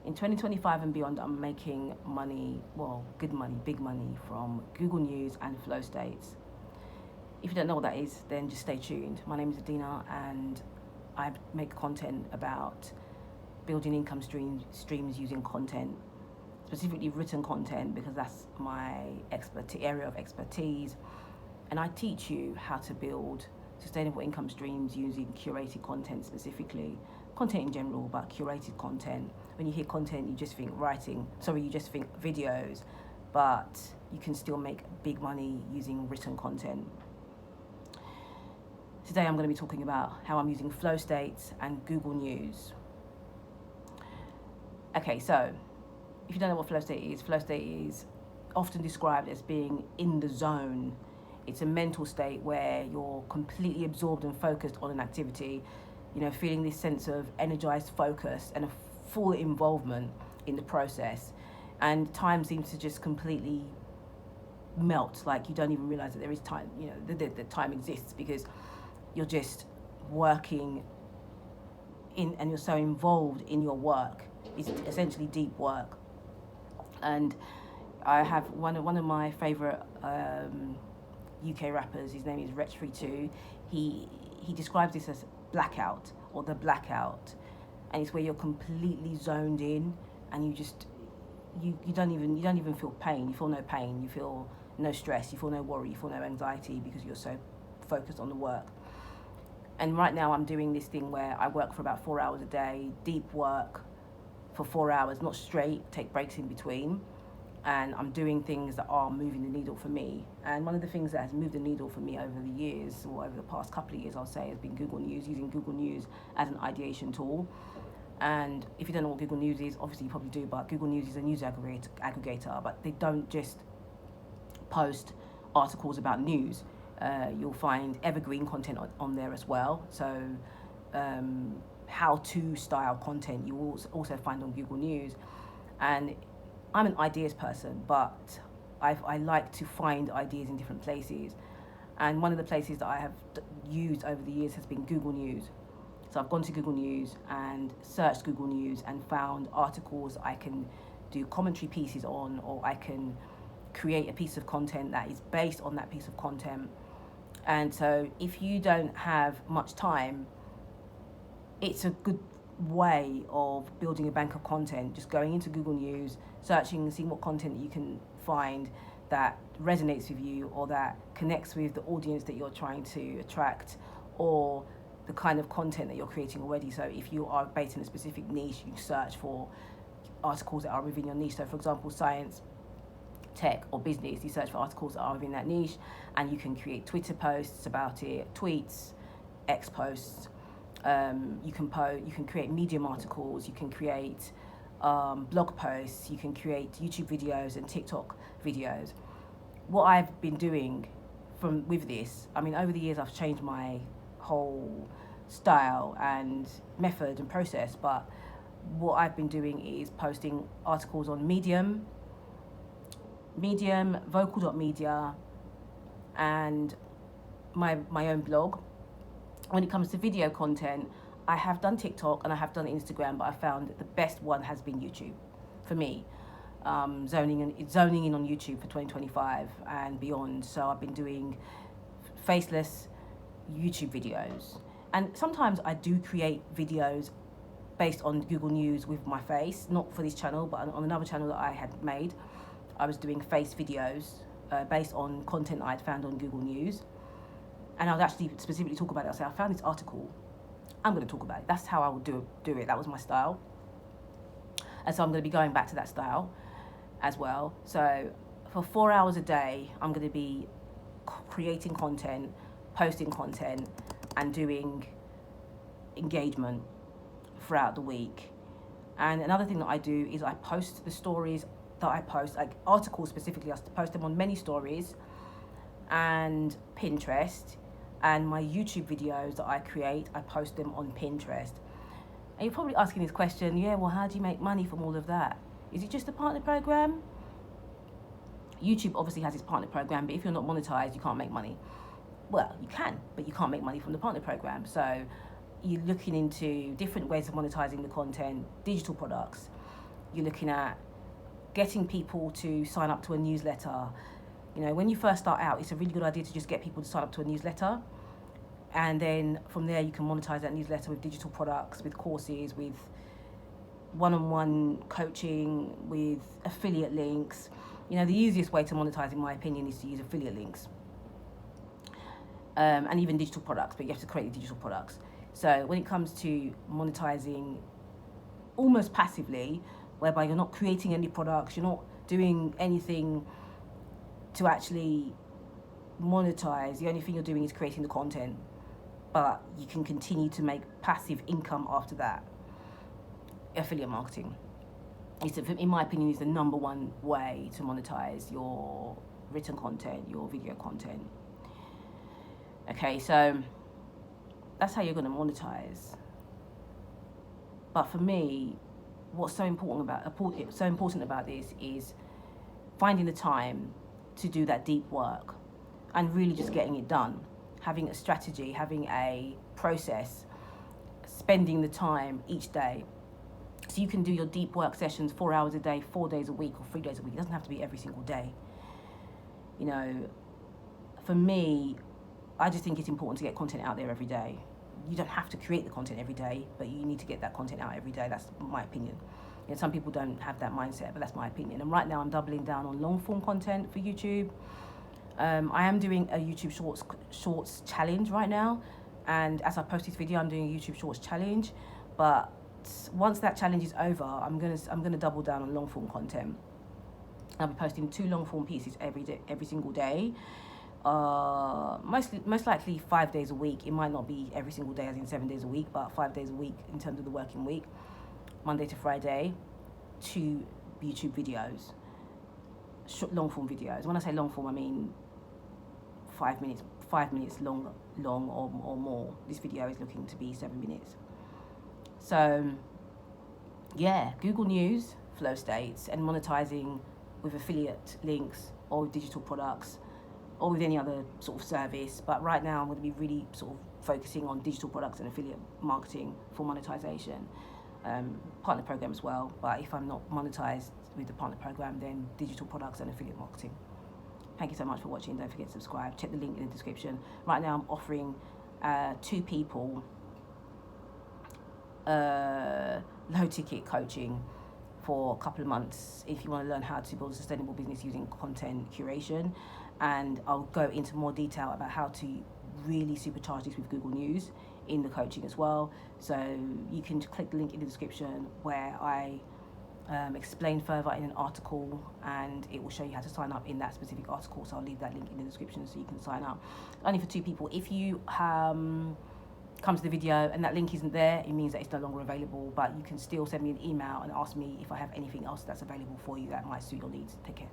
In 2025 and beyond, I'm making money, well, good money, big money from Google News and flow states. If you don't know what that is, then just stay tuned. My name is Adina, and I make content about building income streams using content, specifically written content, because that's my area of expertise. And I teach you how to build sustainable income streams using curated content, specifically content in general, but curated content. When you hear content, you just think you just think videos, but you can still make big money using written content. Today I'm going to be talking about how I'm using flow states and Google News. Okay, so if you don't know what flow state is often described as being in the zone. It's a mental state where you're completely absorbed and focused on an activity, feeling this sense of energized focus and a full involvement in the process. And time seems to just completely melt, like you don't even realize that there is time, that time exists, because you're just working in and you're so involved in your work. It's essentially deep work. And I have one of my favorite UK rappers. His name is Wretch32. He describes this as blackout, or the blackout, and it's where you're completely zoned in, and you don't even feel pain. You feel no pain. You feel no stress. You feel no worry. You feel no anxiety, because you're so focused on the work. And right now I'm doing this thing where I work for about 4 hours a day, deep work for 4 hours, not straight, take breaks in between. And I'm doing things that are moving the needle for me. And one of the things that has moved the needle for me over the years, or over the past couple of years, I'll say, has been Google News, using Google News as an ideation tool. And if you don't know what Google News is, obviously you probably do, but Google News is a news aggregator, but they don't just post articles about news. You'll find evergreen content on there as well. So how-to style content you will also find on Google News. And I'm an ideas person, but I like to find ideas in different places. And one of the places that I have used over the years has been Google News. So I've gone to Google News and searched Google News and found articles I can do commentary pieces on, or I can create a piece of content that is based on that piece of content. And so if you don't have much time, it's a good way of building a bank of content, just going into Google News, searching and seeing what content you can find that resonates with you, or that connects with the audience that you're trying to attract, or the kind of content that you're creating already. So if you are based in a specific niche, you search for articles that are within your niche. So for example, science, tech, or business, you search for articles that are within that niche, and you can create Twitter posts about it, tweets, X posts. You can create Medium articles, you can create blog posts, you can create YouTube videos and TikTok videos. What I've been doing with this, over the years I've changed my whole style and method and process, but what I've been doing is posting articles on Medium, vocal.media, and my own blog. When it comes to video content, I have done TikTok and I have done Instagram, but I found that the best one has been YouTube for me. Zoning in on YouTube for 2025 and beyond. So I've been doing faceless YouTube videos. And sometimes I do create videos based on Google News with my face, not for this channel, but on another channel that I had made. I was doing face videos based on content I had found on Google News. And I would actually specifically talk about it. I'll say, I found this article, I'm going to talk about it. That's how I would do it. That was my style. And so I'm going to be going back to that style as well. So for 4 hours a day, I'm going to be creating content, posting content, and doing engagement throughout the week. And another thing that I do is I post the stories that I post, like articles specifically. I post them on many stories and Pinterest. And my YouTube videos that I create, I post them on Pinterest. And you're probably asking this question, well, how do you make money from all of that? Is it just a partner program? YouTube obviously has its partner program, but if you're not monetized, you can't make money. Well, you can, but you can't make money from the partner program. So you're looking into different ways of monetizing the content, digital products. You're looking at getting people to sign up to a newsletter. You know, when you first start out, it's a really good idea to just get people to sign up to a newsletter. And then from there, you can monetize that newsletter with digital products, with courses, with one-on-one coaching, with affiliate links. You know, the easiest way to monetize, in my opinion, is to use affiliate links. And even digital products, but you have to create the digital products. So when it comes to monetizing almost passively, whereby you're not creating any products, you're not doing anything to actually monetize, the only thing you're doing is creating the content, but you can continue to make passive income after that. Affiliate marketing, in my opinion, is the number one way to monetize your written content, your video content. Okay, so that's how you're going to monetize. But for me, what's so important about this is finding the time to do that deep work and really just getting it done. Having a strategy, having a process, spending the time each day. So you can do your deep work sessions 4 hours a day, 4 days a week, or 3 days a week. It doesn't have to be every single day. You know, for me, I just think it's important to get content out there every day. You don't have to create the content every day, but you need to get that content out every day. That's my opinion. You know, some people don't have that mindset, but that's my opinion. And right now I'm doubling down on long form content for YouTube. I am doing a YouTube Shorts challenge right now. And as I post this video, I'm doing a YouTube Shorts challenge. But once that challenge is over, I'm gonna double down on long form content. I'll be posting 2 long form pieces every single day. Most likely 5 days a week. It might not be every single day, as in 7 days a week, but 5 days a week in terms of the working week. Monday to Friday, 2 YouTube videos, long form videos. When I say long form, I mean 5 minutes long or more. This video is looking to be 7 minutes. So yeah, Google News, flow states, and monetizing with affiliate links or with digital products or with any other sort of service. But right now I'm going to be really sort of focusing on digital products and affiliate marketing for monetization. Partner program as well, but if I'm not monetized with the partner program, then digital products and affiliate marketing. Thank you so much for watching. Don't forget to subscribe. Check the link in the description. Right now I'm offering 2 people low ticket coaching for a couple of months if you want to learn how to build a sustainable business using content curation, and I'll go into more detail about how to really supercharge this with Google News in the coaching as well. So you can click the link in the description where I explain further in an article, and it will show you how to sign up in that specific article. So I'll leave that link in the description so you can sign up. Only for 2 people. If you come to the video and that link isn't there, it means that it's no longer available, but you can still send me an email and ask me if I have anything else that's available for you that might suit your needs. Take care.